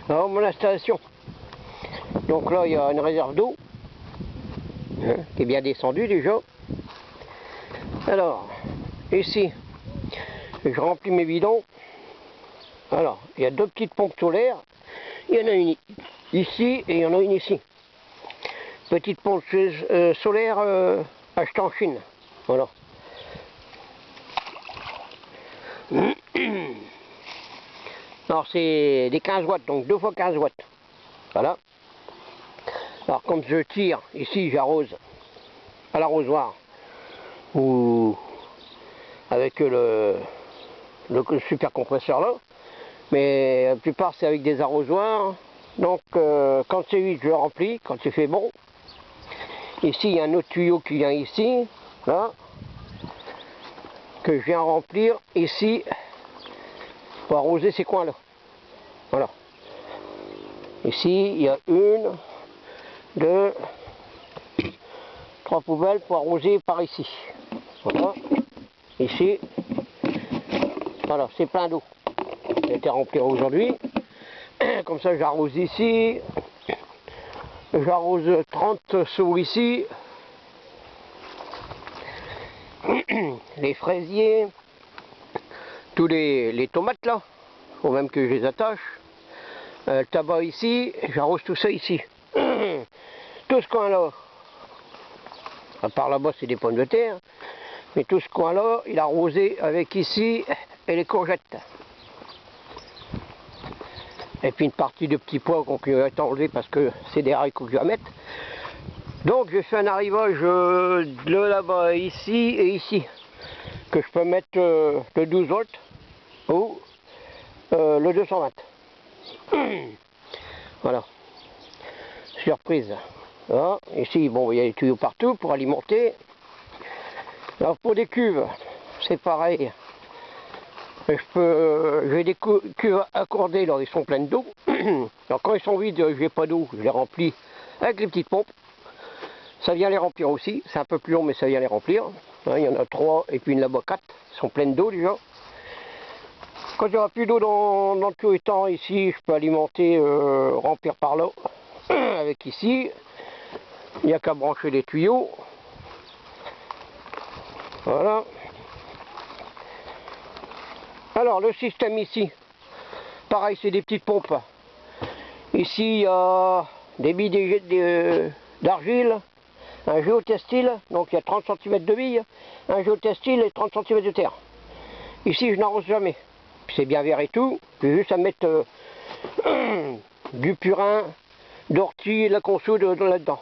dans mon installation. Donc là il y a une réserve d'eau qui est bien descendue déjà. Alors ici je remplis mes bidons. Alors il y a deux petites pompes solaires. Il y en a une ici et il y en a une ici. Petite pompe solaire achetée en Chine. Voilà. Alors c'est des 15 watts, donc 2 fois 15 watts. Voilà. Alors comme je tire, ici j'arrose à l'arrosoir ou avec le super compresseur là. Mais la plupart c'est avec des arrosoirs. Donc quand c'est vide je le remplis, quand c'est fait bon. Ici il y a un autre tuyau qui vient ici, là, que je viens remplir ici pour arroser ces coins là. Voilà. Ici il y a 1, 2, 3 poubelles pour arroser par ici. Voilà. Ici, voilà, c'est plein d'eau. J'ai été remplir aujourd'hui. Comme ça j'arrose ici. J'arrose 30 seaux ici. Les fraisiers. Tous les tomates là. Faut même que je les attache. Le tabac ici. J'arrose tout ça ici. Tout ce coin là. À part là-bas c'est des pommes de terre. Mais tout ce coin là, il a arrosé avec ici et les courgettes. Et puis une partie de petits pois qu'on peut être enlevé parce que c'est des haricots que je vais mettre. Donc j'ai fait un arrivage de là-bas ici et ici. Que je peux mettre le 12 volts ou le 220. Voilà. Surprise. Voilà. Ici, bon, il y a des tuyaux partout pour alimenter. Alors pour des cuves, c'est pareil. J'ai des cuves accordées, là, ils sont pleines d'eau. Alors quand ils sont vides, je n'ai pas d'eau, je les remplis avec les petites pompes. Ça vient les remplir aussi, c'est un peu plus long mais ça vient les remplir. Il y en a 3 et puis une là-bas 4, ils sont pleines d'eau déjà. Quand il n'y aura plus d'eau dans le tuyau étang ici, je peux alimenter, remplir par là. Avec ici, il n'y a qu'à brancher les tuyaux. Voilà. Alors le système ici, pareil c'est des petites pompes. Ici il y a des billes d'argile, un géotextile, donc il y a 30 cm de billes, un géotextile et 30 cm de terre. Ici je n'arrose jamais, c'est bien vert et tout, j'ai juste à mettre du purin, d'ortie et de la consoude là-dedans.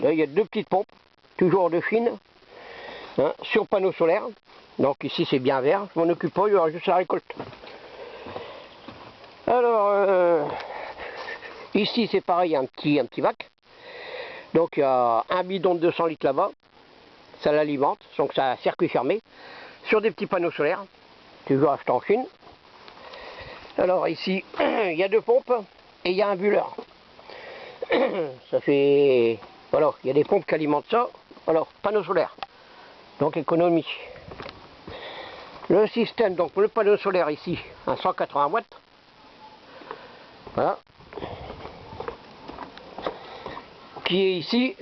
Là il y a deux petites pompes, toujours de Chine, hein, sur panneau solaire. Donc ici c'est bien vert, je m'en occupe pas, il y aura juste la récolte. Alors ici c'est pareil, un petit bac. Donc il y a un bidon de 200 litres là-bas, ça l'alimente, donc c'est un circuit fermé, sur des petits panneaux solaires, toujours acheté en Chine. Alors ici il y a deux pompes et il y a un bulleur. Ça fait, voilà, il y a des pompes qui alimentent ça, alors panneau solaire, donc économie. Le système, donc le panneau solaire ici, un 180 watts. Voilà. Qui est ici,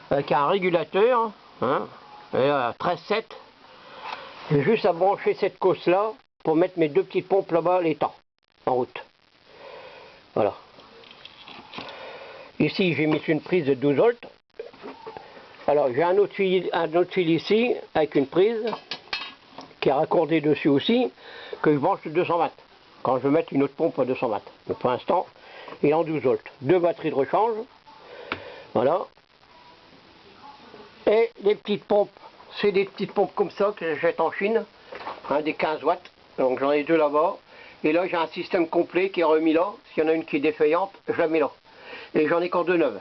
avec un régulateur, hein, 13,7. J'ai juste à brancher cette cosse là, pour mettre mes deux petites pompes là-bas, l'étang, en route. Voilà. Ici, j'ai mis une prise de 12 volts. Alors, j'ai un autre fil ici, avec une prise, qui est raccordé dessus aussi, que je branche de 200 watts, quand je veux mettre une autre pompe à 200 watts. Donc pour l'instant, il est en 12 volts. Deux batteries de rechange, voilà. Et les petites pompes, c'est des petites pompes comme ça que j'achète en Chine, hein, des 15 watts, donc j'en ai deux là-bas. Et là j'ai un système complet qui est remis là, s'il y en a une qui est défaillante, je la mets là. Et j'en ai encore deux neuves.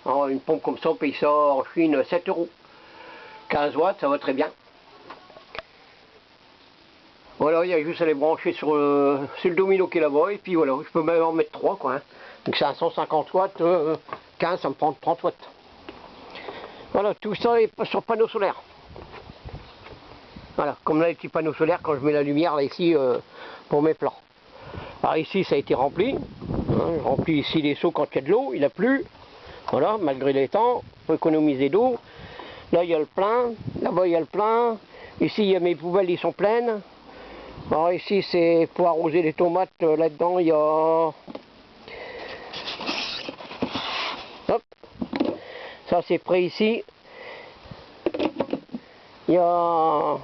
Alors, une pompe comme ça, on paye ça en Chine 7 €. 15 watts, ça va très bien. Voilà, il y a juste à les brancher sur le domino qui est là-bas, et puis voilà, je peux même en mettre 3 quoi. Hein. Donc c'est à 150 watts, 15 ça me prend 30 watts. Voilà, tout ça est sur panneau solaire. Voilà, comme là les petits panneaux solaires quand je mets la lumière là ici pour mes plants. Alors ici ça a été rempli, hein, je remplis ici les seaux quand il y a de l'eau, il a plu, voilà, malgré les temps, il faut économiser d'eau. Là il y a le plein, là-bas il y a le plein, ici il y a mes poubelles, ils sont pleines. Alors ici c'est pour arroser les tomates, là-dedans il y a... Hop, ça c'est prêt ici. Il y a...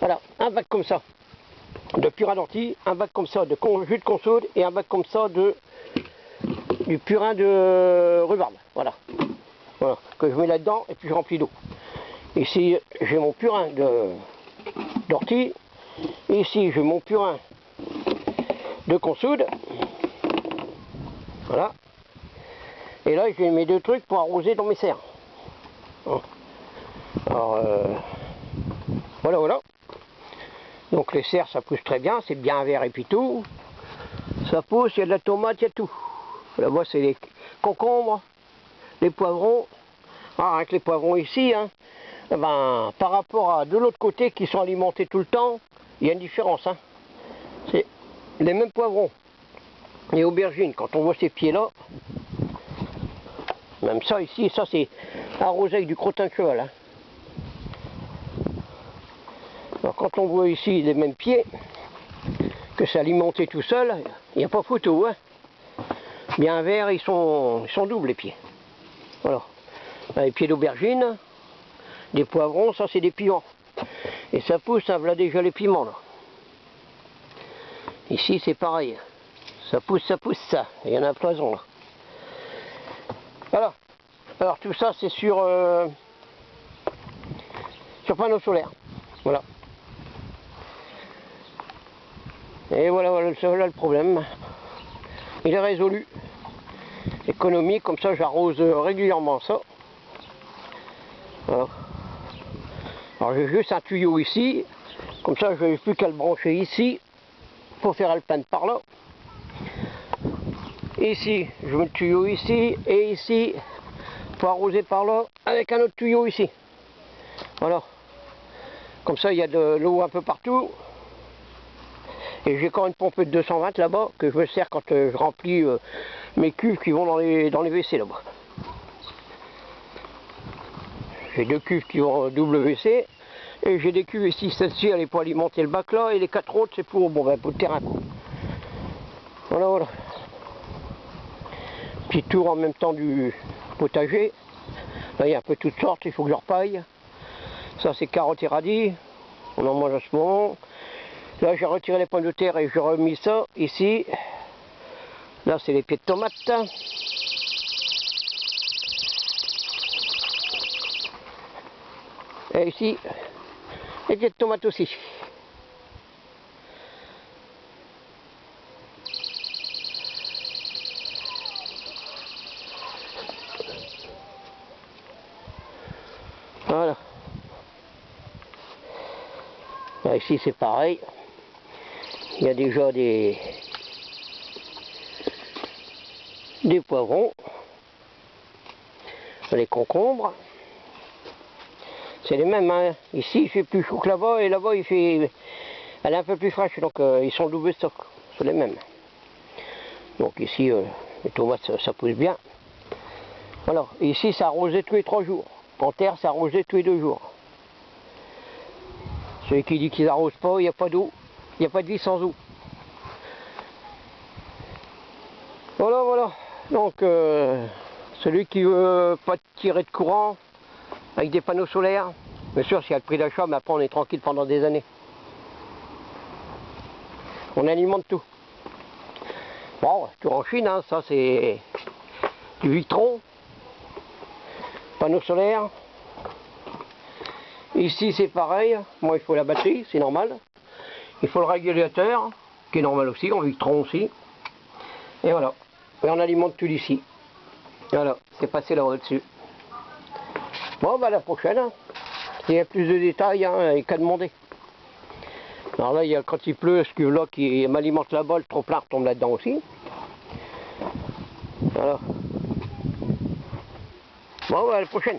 Voilà, un bac comme ça de purin d'ortie, un bac comme ça de jus de consoude et un bac comme ça du purin de rhubarbe. Voilà. Voilà, que je mets là-dedans et puis je remplis d'eau. Ici j'ai mon purin d'ortie. Ici j'ai mon purin de consoude. Voilà. Et là j'ai mes deux trucs pour arroser dans mes serres. Alors voilà, voilà. Donc les serres ça pousse très bien, c'est bien vert et puis tout. Ça pousse, il y a de la tomate, il y a tout. Là-bas c'est les concombres, les poivrons. Ah, avec les poivrons ici, hein, ben, par rapport à de l'autre côté qui sont alimentés tout le temps, il y a une différence. Hein. C'est les mêmes poivrons. Les aubergines, quand on voit ces pieds-là, même ça ici, ça c'est arrosé avec du crottin de cheval. Hein. Alors quand on voit ici les mêmes pieds, que c'est alimenté tout seul, il n'y a pas photo. Hein. Bien verts, ils sont doubles les pieds. Voilà. Les pieds d'aubergine, des poivrons, ça c'est des piments. Et ça pousse, ça voilà déjà les piments là. Ici c'est pareil. Ça pousse ça. Il y en a un poison là. Voilà. Alors tout ça c'est sur panneau solaire. Voilà. Et voilà, voilà le problème. Il est résolu. Économie, comme ça j'arrose régulièrement ça. Voilà. Alors j'ai juste un tuyau ici. Comme ça je n'ai plus qu'à le brancher ici. Pour faire le plein par là. Ici, je mets le tuyau ici. Et ici, pour arroser par là. Avec un autre tuyau ici. Voilà. Comme ça il y a de l'eau un peu partout. Et j'ai encore une pompe de 220 là-bas que je me sers quand je remplis mes cuves qui vont dans les WC là-bas. J'ai deux cuves qui vont double WC et j'ai des cuves ici, celle-ci elle est pour alimenter le bac là et les quatre autres c'est pour, bon, ben, pour le terrain. Voilà, voilà. Petit tour en même temps du potager. Là il y a un peu toutes sortes, il faut que je repaille. Ça c'est carottes et radis, on en mange à ce moment. Là j'ai retiré les pommes de terre et j'ai remis ça ici. Là c'est les pieds de tomates. Et ici, les pieds de tomates aussi. Voilà. Là, ici c'est pareil. Il y a déjà des poivrons, les concombres. C'est les mêmes, hein. Ici il fait plus chaud que là-bas et là-bas elle est un peu plus fraîche, donc ils sont double stock, c'est les mêmes. Donc ici les tomates ça pousse bien. Voilà, et ici c'est arrosé tous les 3 jours. En terre c'est arrosé tous les 2 jours. Celui qui dit qu'ils n'arrosent pas, il n'y a pas d'eau, il n'y a pas de vie sans eau. Voilà, voilà. Donc celui qui veut pas tirer de courant avec des panneaux solaires, bien sûr s'il y a le prix d'achat, mais après on est tranquille pendant des années. On alimente tout. Bon, tout en Chine, hein, ça c'est du Victron, panneaux solaires. Ici c'est pareil, moi il faut la batterie, c'est normal. Il faut le régulateur, qui est normal aussi, en Victron aussi. Et voilà, et on alimente tout d'ici. Voilà, c'est passé là au-dessus. Bon, bah à la prochaine. Hein. Il y a plus de détails, hein, et qu'à demander. Alors là, il y a quand il pleut, ce cuve-là qui m'alimente là-bas, le trop-plein retombe là-dedans aussi. Voilà. Bon, bah à la prochaine.